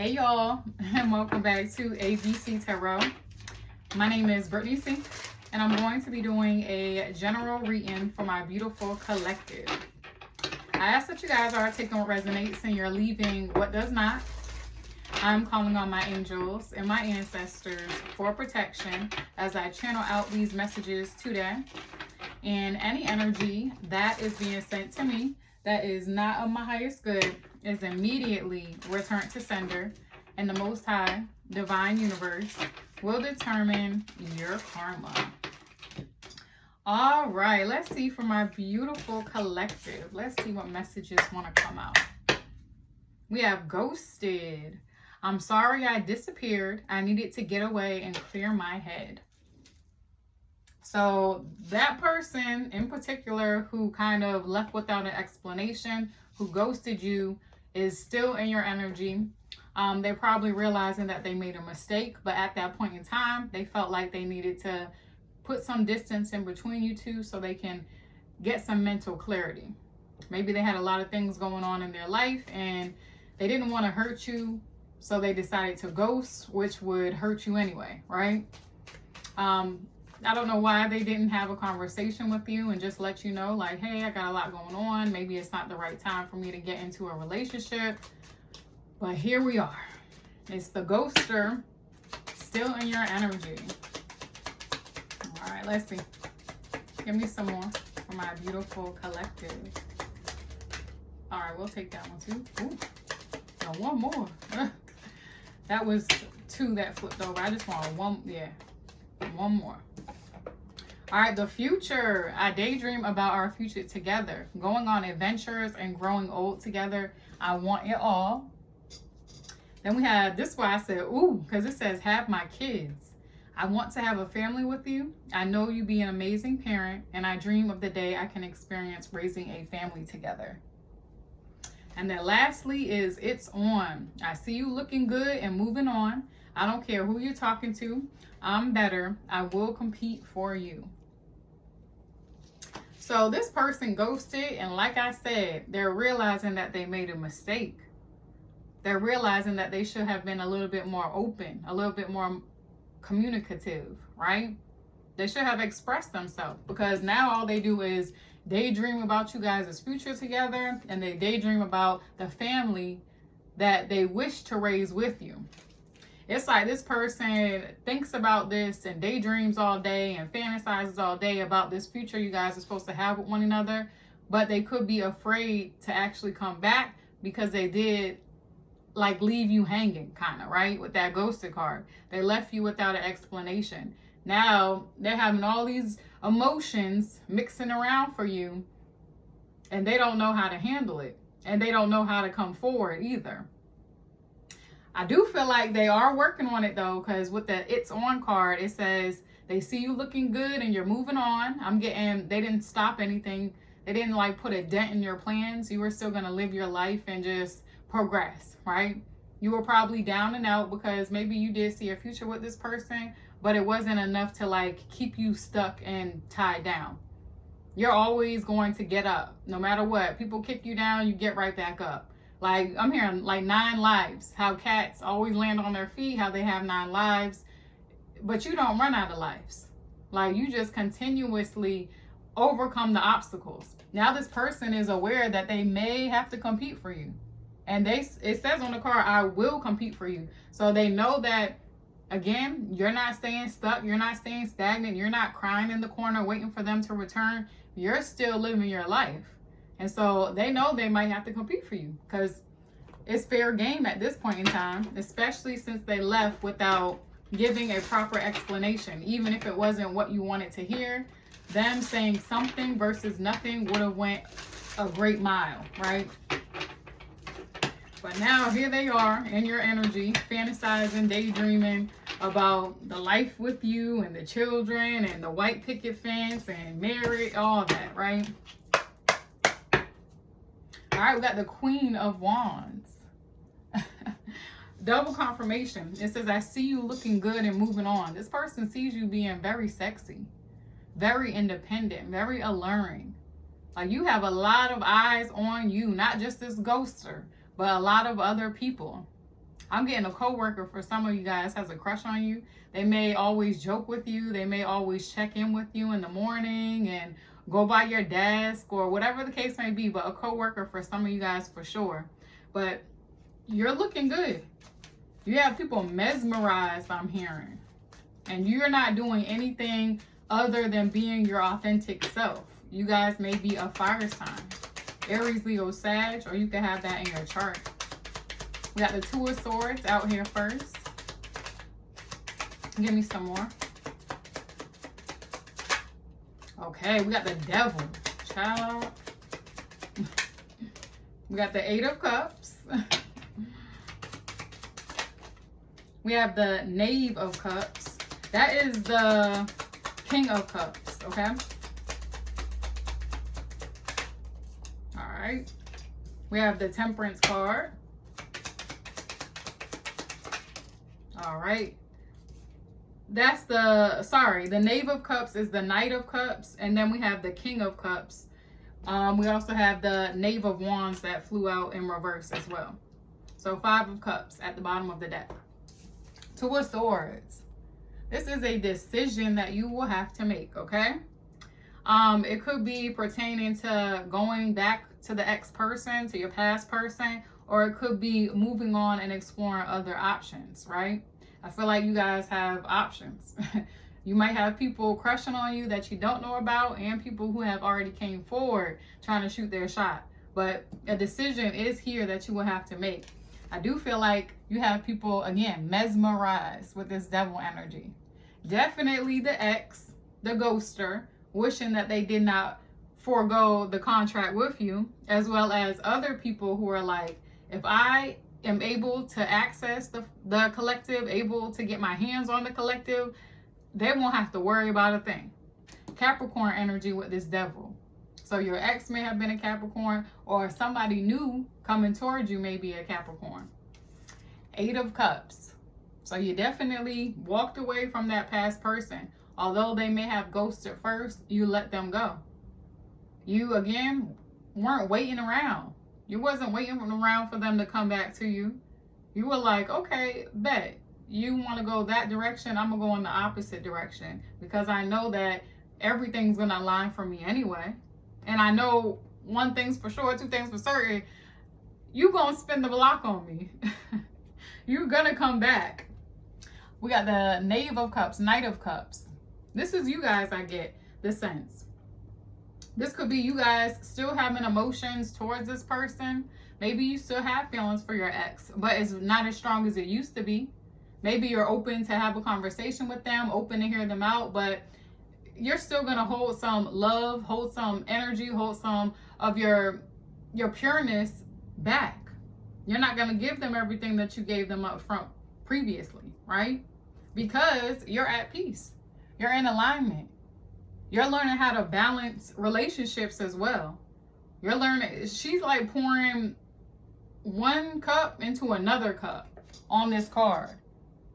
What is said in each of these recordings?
Hey y'all, and welcome back to ABC Tarot. My name is Brittany C, and I'm going to be doing a general reading for my beautiful collective. I ask that you guys are taking what resonates and you're leaving what does not. I'm calling on my angels and my ancestors for protection as I channel out these messages today. And any energy that is being sent to me that is not of my highest good is immediately returned to sender, and the Most High Divine Universe will determine your karma. All right, let's see for my beautiful collective. Let's see what messages want to come out. We have ghosted. I'm sorry I disappeared. I needed to get away and clear my head. So that person in particular who kind of left without an explanation, who ghosted you, is still in your energy. They're probably realizing that they made a mistake, but at that point in time, they felt like they needed to put some distance in between you two so they can get some mental clarity. Maybe they had a lot of things going on in their life and they didn't want to hurt you, so they decided to ghost, which would hurt you anyway, right? I don't know why they didn't have a conversation with you and just let you know, like, hey, I got a lot going on. Maybe it's not the right time for me to get into a relationship. But here we are. It's the ghoster still in your energy. All right, let's see. Give me some more for my beautiful collective. All right, we'll take that one too. Ooh, now one more. That was two that flipped over. I just want one, one more. All right, the future. I daydream about our future together, going on adventures and growing old together. I want it all. Then we have this why I said, ooh, because it says, have my kids. I want to have a family with you. I know you be an amazing parent, and I dream of the day I can experience raising a family together. And then lastly is, it's on. I see you looking good and moving on. I don't care who you're talking to. I'm better. I will compete for you. So this person ghosted, and like I said, they're realizing that they made a mistake. They're realizing that they should have been a little bit more open, a little bit more communicative, right? They should have expressed themselves, because now all they do is daydream about you guys' future together, and they daydream about the family that they wish to raise with you. It's like this person thinks about this and daydreams all day and fantasizes all day about this future you guys are supposed to have with one another, but they could be afraid to actually come back because they did like leave you hanging, kind of, right? With that ghosted card. They left you without an explanation. Now they're having all these emotions mixing around for you, and they don't know how to handle it, and they don't know how to come forward either. I do feel like they are working on it though, because with the it's on card, it says they see you looking good and you're moving on. I'm getting, they didn't stop anything. They didn't like put a dent in your plans. You were still going to live your life and just progress, right? You were probably down and out because maybe you did see a future with this person, but it wasn't enough to like keep you stuck and tied down. You're always going to get up no matter what. People kick you down, you get right back up. Like, I'm hearing like 9 lives, how cats always land on their feet, how they have 9 lives, but you don't run out of lives. Like, you just continuously overcome the obstacles. Now this person is aware that they may have to compete for you. And it says on the card, I will compete for you. So they know that, again, you're not staying stuck. You're not staying stagnant. You're not crying in the corner waiting for them to return. You're still living your life. And so they know they might have to compete for you because it's fair game at this point in time, especially since they left without giving a proper explanation. Even if it wasn't what you wanted to hear, them saying something versus nothing would have went a great mile, right? But now here they are in your energy, fantasizing, daydreaming about the life with you and the children and the white picket fence and marriage, all that, right? All right, we got the Queen of Wands. Double confirmation. It says, I see you looking good and moving on. This person sees you being very sexy, very independent, very alluring. Like, you have a lot of eyes on you, not just this ghoster, but a lot of other people. I'm getting a coworker for some of you guys has a crush on you. They may always joke with you. They may always check in with you in the morning and go by your desk or whatever the case may be. But a coworker for some of you guys for sure. But you're looking good. You have people mesmerized, I'm hearing. And you're not doing anything other than being your authentic self. You guys may be a fire sign. Aries, Leo, Sag, or you can have that in your chart. We got the Two of Swords out here first. Give me some more. Okay, we got the Devil. Child. We got the Eight of Cups. We have the Knave of Cups. That is the King of Cups, okay? All right. We have the Temperance card. All right. That's the Knave of Cups is the Knight of Cups. And then we have the King of Cups. We also have the Knave of Wands that flew out in reverse as well. So 5 of Cups at the bottom of the deck. Two of Swords. This is a decision that you will have to make, okay? It could be pertaining to going back to the ex-person, to your past person, or it could be moving on and exploring other options, right? I feel like you guys have options. You might have people crushing on you that you don't know about and people who have already came forward trying to shoot their shot. But a decision is here that you will have to make. I do feel like you have people, again, mesmerized with this Devil energy. Definitely the ex, the ghoster, wishing that they did not forego the contract with you, as well as other people who are like, if I am able to access the collective, able to get my hands on the collective, they won't have to worry about a thing. Capricorn energy with this Devil. So your ex may have been a Capricorn, or somebody new coming towards you may be a Capricorn. Eight of Cups. So you definitely walked away from that past person. Although they may have ghosted first, you let them go. You, again, weren't waiting around. You wasn't waiting around for them to come back to you. You were like, okay, bet. You want to go that direction, I'm going to go in the opposite direction. Because I know that everything's going to align for me anyway. And I know one thing's for sure, two things for certain. You going to spin the block on me. You're going to come back. We got the Knave of Cups, Knight of Cups. This is you guys, I get the sense. This could be you guys still having emotions towards this person. Maybe you still have feelings for your ex, but it's not as strong as it used to be. Maybe you're open to have a conversation with them, open to hear them out, but you're still going to hold some love, hold some energy, hold some of your pureness back. You're not going to give them everything that you gave them up front previously, right? Because you're at peace. You're in alignment. You're learning how to balance relationships as well. You're learning, she's like pouring one cup into another cup on this card.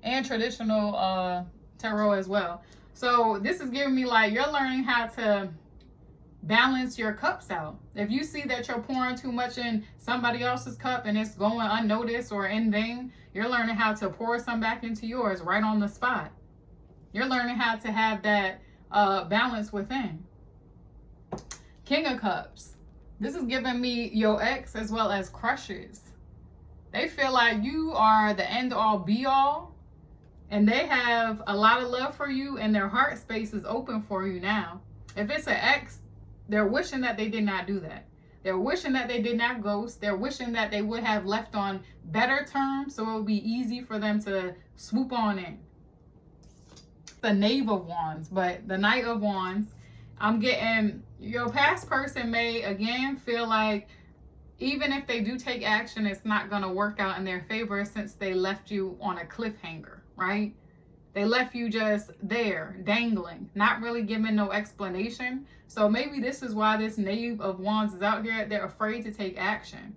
And traditional tarot as well. So this is giving me like you're learning how to balance your cups out. If you see that you're pouring too much in somebody else's cup and it's going unnoticed or in vain, you're learning how to pour some back into yours right on the spot. You're learning how to have that balance within. King of Cups. This is giving me your ex as well as crushes. They feel like you are the end all be all. And they have a lot of love for you and their heart space is open for you now. If it's an ex, they're wishing that they did not do that. They're wishing that they did not ghost. They're wishing that they would have left on better terms so it would be easy for them to swoop on in. The Knave of Wands, but the Knight of Wands, I'm getting your past person may again feel like even if they do take action, it's not going to work out in their favor since they left you on a cliffhanger, right? They left you just there, dangling, not really giving no explanation. So maybe this is why this Knave of Wands is out here. They're afraid to take action.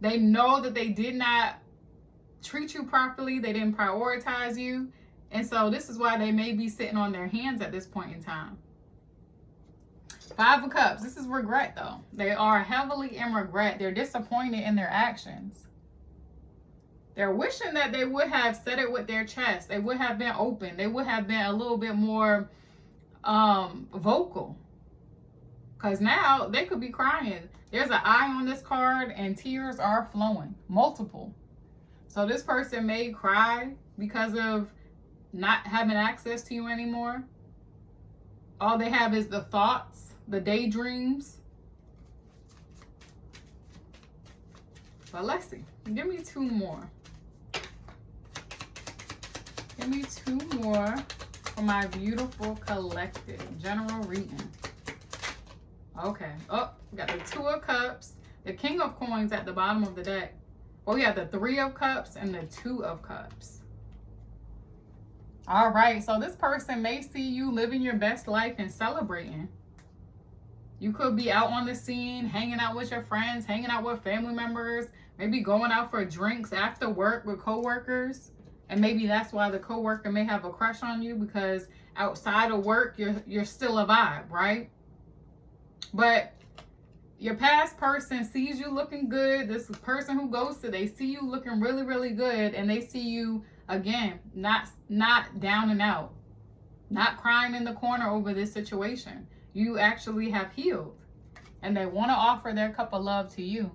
They know that they did not treat you properly. They didn't prioritize you. And so this is why they may be sitting on their hands at this point in time. Five of Cups. This is regret, though. They are heavily in regret. They're disappointed in their actions. They're wishing that they would have said it with their chest. They would have been open. They would have been a little bit more vocal. Because now they could be crying. There's an eye on this card and tears are flowing. Multiple. So this person may cry because of not having access to you anymore. All they have is the thoughts, the daydreams. But let's see. Give me two more. Give me two more for my beautiful collective. General reading. Okay. Oh, we got the Two of Cups, the King of Coins at the bottom of the deck. Oh, we have the Three of Cups and the Two of Cups. All right. So this person may see you living your best life and celebrating. You could be out on the scene, hanging out with your friends, hanging out with family members, maybe going out for drinks after work with coworkers. And maybe that's why the coworker may have a crush on you, because outside of work, you're still a vibe, right? But your past person sees you looking good. This person who ghosted, they see you looking really, really good. And they see you, again, not down and out, not crying in the corner over this situation. You actually have healed. And they want to offer their cup of love to you.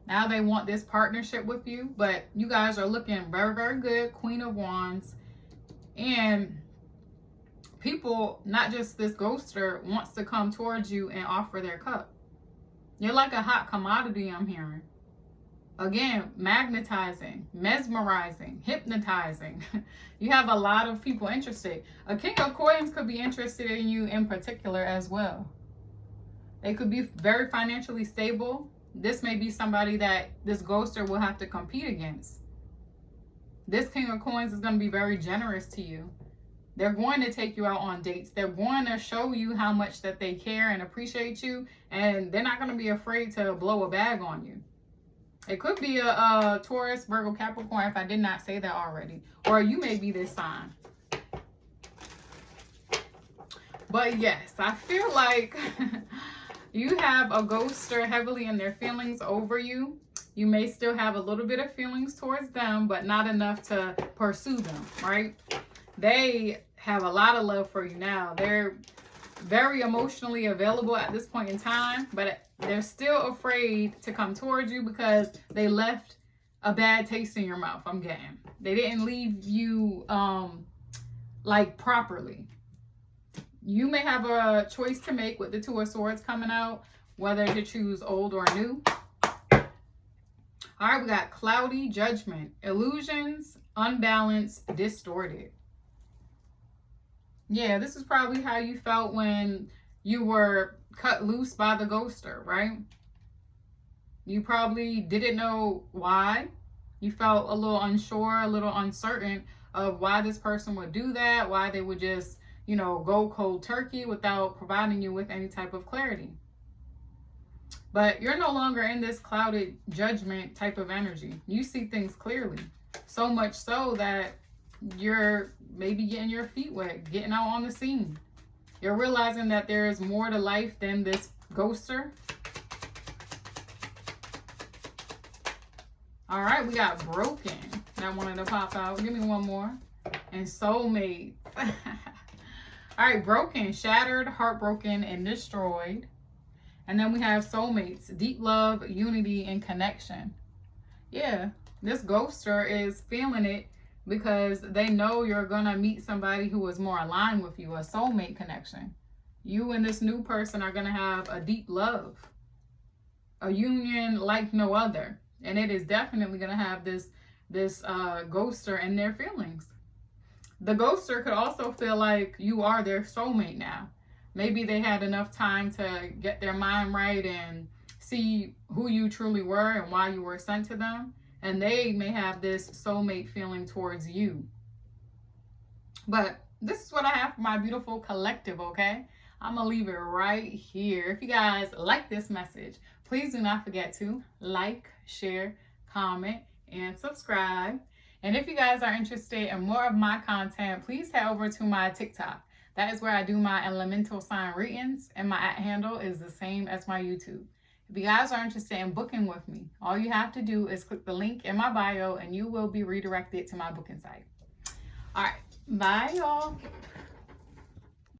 Now they want this partnership with you, but you guys are looking very, very good. Queen of Wands. And people, not just this ghoster, wants to come towards you and offer their cup. You're like a hot commodity, I'm hearing. Again, magnetizing, mesmerizing, hypnotizing. You have a lot of people interested. A King of Coins could be interested in you in particular as well. They could be very financially stable. This may be somebody that this ghoster will have to compete against. This King of Coins is going to be very generous to you. They're going to take you out on dates. They're going to show you how much that they care and appreciate you. And they're not going to be afraid to blow a bag on you. It could be a Taurus, Virgo, Capricorn, if I did not say that already. Or you may be this sign. But yes, I feel like you have a ghoster heavily in their feelings over you. You may still have a little bit of feelings towards them, but not enough to pursue them, right? They have a lot of love for you now. They're very emotionally available at this point in time, but they're still afraid to come towards you because they left a bad taste in your mouth, I'm getting. They didn't leave you like properly. You may have a choice to make with the Two of Swords coming out, whether to choose old or new. All right, we got Cloudy, Judgment, Illusions, Unbalanced, Distorted. Yeah, this is probably how you felt when you were cut loose by the ghoster, right? You probably didn't know why. You felt a little unsure, a little uncertain of why this person would do that, why they would just, you know, go cold turkey without providing you with any type of clarity. But you're no longer in this clouded judgment type of energy. You see things clearly. So much so that you're maybe getting your feet wet, getting out on the scene. You're realizing that there is more to life than this ghoster. All right, we got Broken. That wanted to pop out. Give me one more. And Soulmate. All right, Broken, Shattered, Heartbroken, and Destroyed. And then we have Soulmates, Deep Love, Unity, and Connection. Yeah, this ghoster is feeling it because they know you're going to meet somebody who is more aligned with you, a soulmate connection. You and this new person are going to have a deep love, a union like no other. And it is definitely going to have this ghoster in their feelings. The ghoster could also feel like you are their soulmate now. Maybe they had enough time to get their mind right and see who you truly were and why you were sent to them. And they may have this soulmate feeling towards you. But this is what I have for my beautiful collective, okay? I'm going to leave it right here. If you guys like this message, please do not forget to like, share, comment, and subscribe. And if you guys are interested in more of my content, please head over to my TikTok. That is where I do my elemental sign readings, and my @ handle is the same as my YouTube. If you guys are interested in booking with me, all you have to do is click the link in my bio and you will be redirected to my booking site. All right. Bye, y'all.